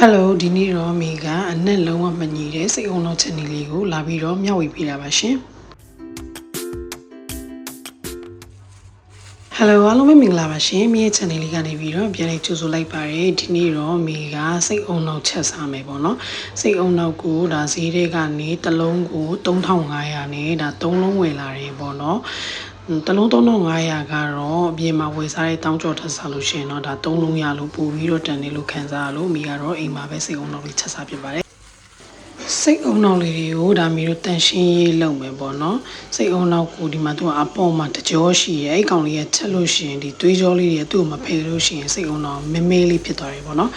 Hello ဒီနေ့တော့မိကအနက်လုံးဝမညီတဲ့စိတ်အောင်တော့ channel လေးကိုလာပြီးတော့မျှဝေပေးတာပါရှင် Hello အားလုံးပဲမင်္ဂလာပါရှင်မိရဲ့ channel လေးကနေပြီးတော့ပြန်လေးကြိုဆိုလိုက်ပါတယ်ဒီနေ့တော့မိကစိတ်အောင်တော့ချက်စားမယ်ပေါ့နော်စိတ်အောင်တော့ကိုဒါဈေးတွေကနေတစ်လုံးကို3500နဲ့ဒါ3လုံးဝယ်လာတယ်ပေါ့နော်တလုံး3500ကတော့အပြင်မှာဝယ်စားတဲ့တောင်းကြော်ထပ်စားလို့ရှိရင်တော့ဒါ3လုံးရလို့ပို့ပြီးတော့တန်နေလို့ခံစားရလို့မိကတော့အိမ်မှာပဲစိတ်အောင်တော့လေးချက်စားဖြစ်ပါတယ်စိတ်အုံနောက်လေးတွေကိုဒါမျိုးတန်ရှင်းရေးလုပ်မယ်ပေါ့နော်စိတ်အုံနောက်ကိုဒီမှာသူကအပေါ်မှာတကြောရှိရဲ့အဲ့ကောင်လေးရဲ့ချက်လို့ရှိရင်ဒီသွေးကြောလေးတွေသူ့ကိုမဖယ်လို့ရှိရင်စိတ်အုံနောက်မဲမဲလေးဖြစ်သွားတယ်ပေါ့နော်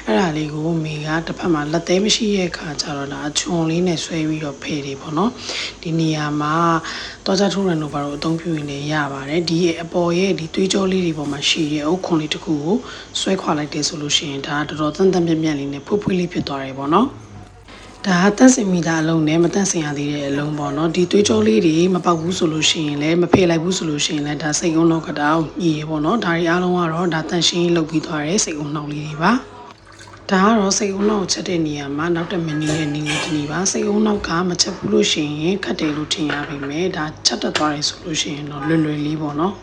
အဲ့ဒါလေးကိုမိကတစ်ဖက်မှာလက်သေးမရှိရဲ့ခါကျတော့ဒါအချွန်လေးနဲ့ဆွဲပြီးတော့ဖယ်တယ်ပေါ့နော်ဒီနေရာမှာတော့ကြထိုးရံတို့ဘာလို့အသုံးပြုနေရပါတယ်ဒီအပေါ်ရဲ့ဒီသွေးကြောလေးတွေပေါ်မှာရှိရဲ့အုတ်ခွန်လေးတစ်ခုကိုဆွဲခွာလိုက်တယ်ဆိုလို့ရှိရင်ဒါတော်တော်တန်တန်ပြက်ပြက်လေးနဲ့ဖွေးဖွေးလေးဖြစ်သွားတယ်ပေါ့နော်ဒါတန့်စင်မိတာအလုံးနဲ့မတန့်စင်ရသေးတဲ့အလုံးပေါ့နော်ဒီသွေးကြောလေးတွေမပေါက်ဘူးဆိုလို့ရှိရင်လည်းမဖေလိုက်ဘူးဆိုလို့ရှိရင်လည်းဒါစိတ်ကုန်းတော့ကတောင်ညီရပေါ့နော်ဒါတွေအားလုံးကတော့ဒါတန့်ရှင်းလုပ်ပြီးသွားတဲ့စိတ်ကုန်းနှောက်လေးတွေပါဒါကတော့စိတ်ကုန်းနှောက်ချက်တဲ့နေရာမှာနောက်တက်မနေတဲ့နေလေးတစ်ပါစိတ်ကုန်းနှောက်ကမချက်ဘူးလို့ရှိရင်ခတ်တယ်လို့ထင်ရပါမယ်ဒါချက်တက်သွားတယ်ဆိုလို့ရှိရင်တော့လွယ်လွယ်လေးပေါ့နော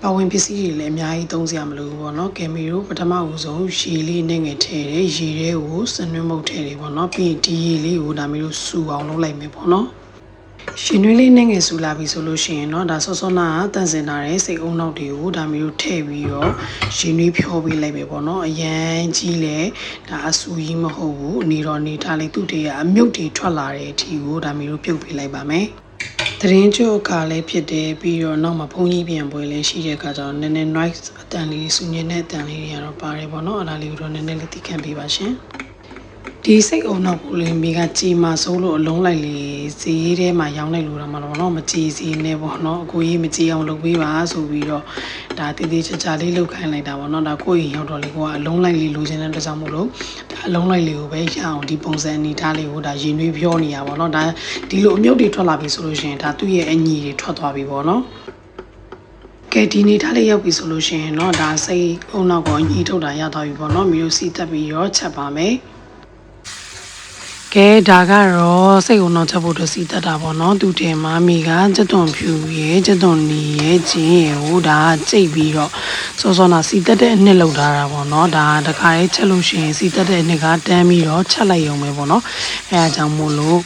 ်ပါဝင်ပစ္စည်းတွေလည်းအများကြီးသုံးစရာမလိုဘူးပေါ့နော်ကင်မီရိုပထမဦးဆုံးရေလေးနဲ့ငယ်ထည့်တယ်ရေတွေကိုစနွှဲမုတ်ထည့်တယ်ပေါ့နော်ပြီးရင်ဒီရေလေးကိုဒါမျိုးစူအောင်လုပ်လိုက်မယ်ပေါ့နော်ရှင်နွေးလေးနဲ့ငယ်စူလာပြီဆိုလို့ရှိရင်တော့ဒါဆော့ဆော့နာတန့်စင်ထားတဲ့စိတ်အုံနောက်တွေကိုဒါမျိုးထည့်ပြီးတော့ရှင်နွေးဖြောပေးလိုက်မယ်ပေါ့နော်အရန်ကြီးလဲဒါအဆူကြီးမဟုတ်ဘူးအနေတော်နေထားလေးသူ့တည်းကအမြုပ်တွေထွက်လာတဲ့အထိကိုဒါမျိုးပြုတ်ပေးလိုက်ပါမယ်သတင်းကြိုကလည်းဖြစ်တယ်ပြီးတော့နောက်မှာဖုန်းကြီးပြန်ပွဲလည်းရှိတဲ့အခါကျတော့နည်းနည်း noise အတန်လေးစူညင်းတဲ့အတန်လေးတွေကတော့ပါတယ်ပေါ့နော်အဲ့ဒါလေးကိုတော့နည်းနည်းလေးသိခံပေးပါရှင်ဒီစိတ်အုံနောက်ကိုလည်းမိကကြည်မာစိုးလို့အလုံးလိုက်လေဈေးထဲမှာရောင်းလိုက်လို့တော့မလို့တော့မကြည်စီနဲ့ပေါ့နော်အကိုကြီးမကြည်အောင်လုပ်ပေးပါဆိုပြီးတော့ဒါတည်တည်ချာချာလေးလုပ်ခိုင်းလိုက်တာပေါ့နော်ဒါကိုကြီးရောက်တော့လေကိုကအလုံးလိုက်လေးလိုချင်တဲ့တကြောင်မို့လို့ဒါအလုံးလိုက်လေးကိုပဲရအောင်ဒီပုံစံအနေထားလေးကိုဒါရင်နှွေးပြောနေရပါတော့ဒါဒီလိုအမြုပ်တွေထွက်လာပြီဆိုလို့ရှိရင်ဒါသူ့ရဲ့အညီတွေထွက်သွားပြီပေါ့နော်ကဲဒီနေထားလေးရောက်ပြီဆိုလို့ရှိရင်တော့ဒါစိတ်အုံနောက်ကိုအညီထုတ်တာရသွားပြီပေါ့နော်မျိုးစီတက်ပြီးရောချက်ပါမယ်ကဲဒါကတော့စိတ်ုံတော့ချက်ဖို့တော့စီတက်တာပေါ့နော်သူတင်မမီကစက်သွန်ဖြူရဲ့စက်သွန်နီရဲ့ဂျင်းရဲ့ဟိုဒါကြိတ်ပြီးတော့စောစောနာစီတက်တဲ့အနှစ်လောက်ထားတာပေါ့နော်ဒါတခါလေးချက်လို့ရှိရင်စီတက်တဲ့အနှစ်ကတန်းပြီးတော့ချက်လိုက်ရုံပဲပေါ့နော်အဲအားကြောင့်မို့လို့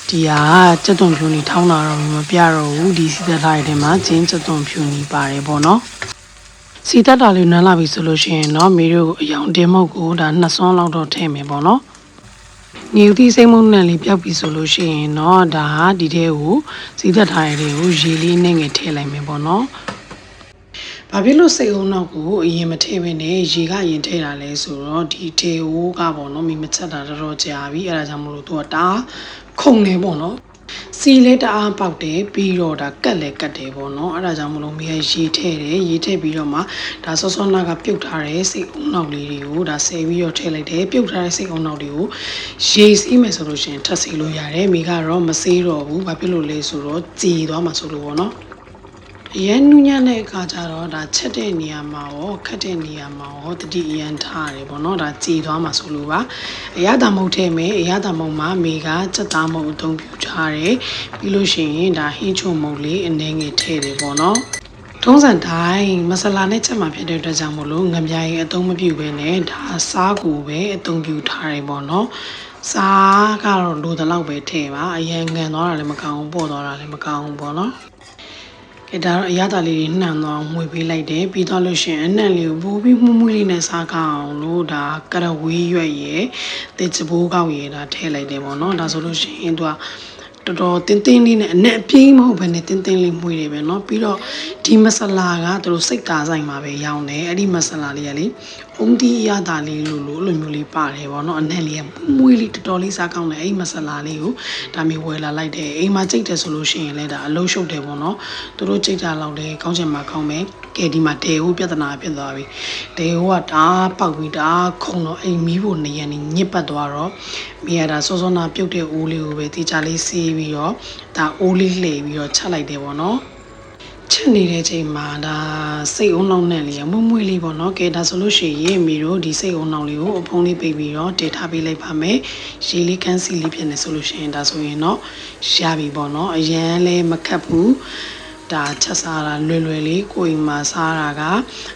ဒီဟာစက်သွန်ဖြူနီထောင်းတာတော့မပြတော့ဘူးဒီစီတက်ထားတဲ့ထဲမှာဂျင်းစက်သွန်ဖြူနီပါတယ်ပေါ့နော်စီတက်တာလေးနန်းလာပြီဆိုလို့ရှိရင်တော့မိတို့အယောင်တင်မုတ်ကိုဒါ2စွန်းလောက်တော့ထည့်မယ်ပေါ့နော်နေဦးသီးစိမ့်မုံနဲ့လေးပြောက်ပြီဆိုလို့ရှိရင်တော့ဒါဒီထဲကိုစီးသက်ထားရတဲ့ကိုရေလေးနဲ့ငယ်ထည့်လိုက်မယ်ပေါ့နော်။ဘာဖြစ်လို့စိတ်အုံနောက်ကိုအရင်မထည့်ဘဲနဲ့ရေကအရင်ထည့်တာလဲဆိုတော့ဒီထေဟိုးကပေါ့နော်မိမချက်တာတော်တော်ကြာပြီအဲဒါကြောင့်မလို့သူကတားခုံနေပေါ့နော်။စီလဲတအားပေါက်တယ်ပြီးတော့ဒါကတ်လဲကတ်တယ်ပေါ့နော်အဲ့ဒါကြောင့်မလို့မိရရေထည့်တယ်ရေထည့်ပြီးတော့မှဒါစောစောနာကပြုတ်ထားတဲ့စိတ်အုံနောက်လေးတွေကိုဒါဆယ်ပြီးတော့ထည့်လိုက်တယ်ပြုတ်ထားတဲ့စိတ်အုံနောက်တွေကိုရေစီးမယ်ဆိုလို့ရှိရင်ထပ်စီလို့ရတယ်မိကတော့မစေးတော့ဘူးဘာဖြစ်လို့လဲဆိုတော့ကြည်သွားမှာဆိုလို့ပေါ့နော်ရန်နူးညံ့တဲ့အခါကျတော့ဒါချက်တဲ့နေရာမှာရောခတ်တဲ့နေရာမှာရောတတိအရန်ထားရတယ်ပေါ့နော်ဒါကြည်သွားမှာဆိုလို့ပါအရသာမုတ်ထဲမယ်အရသာမုတ်မှာမိကစက်သားမုတ်အသုံးပြုထားတယ်ပြီးလို့ရှိရင်ဒါဟင်းချုံမုတ်လေးအနေငယ်ထည့်တယ်ပေါ့နော်ထုံးစံတိုင်းမဆလာနဲ့ချက်မှာဖြစ်တဲ့အတွက်ကြောင့်မို့လို့ငပြားရင်အသုံးမပြုဘဲနဲ့ဒါစားကိုပဲအသုံးပြုထားတယ်ပေါ့နော်စားကတော့လိုတဲ့လောက်ပဲထည့်ပါအရန်ငံသွားတာလည်းမကောင်းဘူးပေါ့သွားတာလည်းမကောင်းဘူးပေါ့နော်ဒါတော့အရသာလေးနှံသွားအောင်မှွေပေးလိုက်တယ်ပြီးတော့လို့ရှိရင်အနံ့လေးကိုပိုးပြီးမှုမှုလေးနဲ့စားကောင်းလို့ဒါကရဝေးရွက်ရယ်တစ်ချဘိုးကောက်ရယ်ဒါထည့်လိုက်တယ်ပေါ့နော်ဒါဆိုလို့ရှိရင်သူကတော်တော်တင်းတင်းလေးနဲ့အနက်အပြင်းမဟုတ်ဘဲနဲ့တင်းတင်းလေးမှွေတယ်ပဲเนาะပြီးတော့ဒီမဆလာကသူတို့စိတ်ကားဆိုင်မှာပဲရောင်းတယ်အဲ့ဒီမဆလာလေးကလေအုံတီရတာလေးလို့လိုမျိုးလေးပါတယ်ပေါ့เนาะအနက်လေးကမွေးလေးတော်တော်လေးစားကောင်းတယ်အဲ့ဒီမဆလာလေးကိုဒါမျိုးဝယ်လာလိုက်တယ်အိမ်မှာကြိတ်တယ်ဆိုလို့ရှိရင်လည်းဒါအလုံးရှုပ်တယ်ပေါ့เนาะသူတို့ကြိတ်တာလောက်လေကောင်းချင်မှာကောင်းမယ်ကဲဒီမှာဒေဟိုပြဿနာဖြစ်သွားပြီဒေဟိုကဒါပေါက်ပြီးဒါခုံတော့အိမ်မီးဖို့နေရနေညစ်ပတ်သွားတော့မိရတာစောစောနာပြုတ်တဲ့အိုးလေးကိုပဲတီချာလေးဆေးပြီးတော့ဒါအိုးလေးလှည့်ပြီးတော့ချက်လိုက်တယ်ပေါ့နော်ချ ချက်နေတဲ့ချိန်မှာဒါစိတ်အုံနောက်နဲ့လေမွမွေးလေးပေါ့နော်ကဲဒါဆိုလို့ရှိရင်မိတို့ဒီစိတ်အုံနောက်လေးကိုအဖုံးလေးပိတ်ပြီးတော့တေထားပေးလိုက်ပါမယ်ရေလေးကန်းစီလေးဖြစ်နေဆိုလို့ရှိရင်ဒါဆိုရင်တော့ရပြီပေါ့နော်အရန်လဲမခတ်ဘူးဒါချက်စားတာလွယ်လွယ်လေးကိုအိမ်မှာစားတာက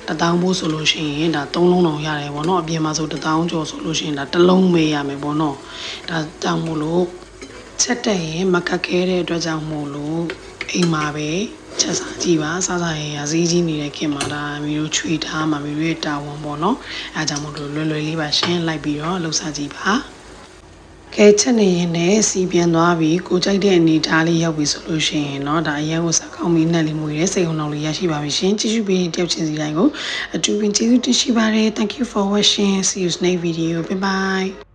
1000ပို့ဆိုလို့ရှိရင်ဒါ3လုံးတော့ရတယ်ပေါ့နော်အပြင်မှာဆို1000ကျော်ဆိုလို့ရှိရင်ဒါ1လုံးမေးရမယ်ပေါ့နော်ဒါတောင်းမို့လို့ချက်တက်ရင်မခတ်ခဲတဲ့အတွက်ကြောင့်မို့လို့အိမ်မှာပဲချက်စားကြည့်ပါစားစားရင်ဈေးကြီးနေတဲ့ခင်မှာဒါမျိုးတို့ချွေထားမှာမျိုးရဲ့တာဝန်ပေါ့နော်အဲဒါကြောင့်မို့လို့လွယ်လွယ်လေးပါရှင်းလိုက်ပြီးတော့လှုပ်စားကြည့်ပါကဲချက်နေရင်လည်းစီပြန်သွားပြီးကိုကြိုက်တဲ့အနေထားလေးရောက်ပြီဆိုလို့ရှိရင်เนาะဒါအရင်ကိုစကောင်းပြီးနဲ့လေးမွေတဲ့စိတ်ုံနောက်လေးရရှိပါပြီရှင်ကြည့်ရှုပြီးတယောက်ချင်းစီတိုင်းကိုအတူပင်ကျေးဇူးတင်ရှိပါတယ် thank you for watching see you next video bye bye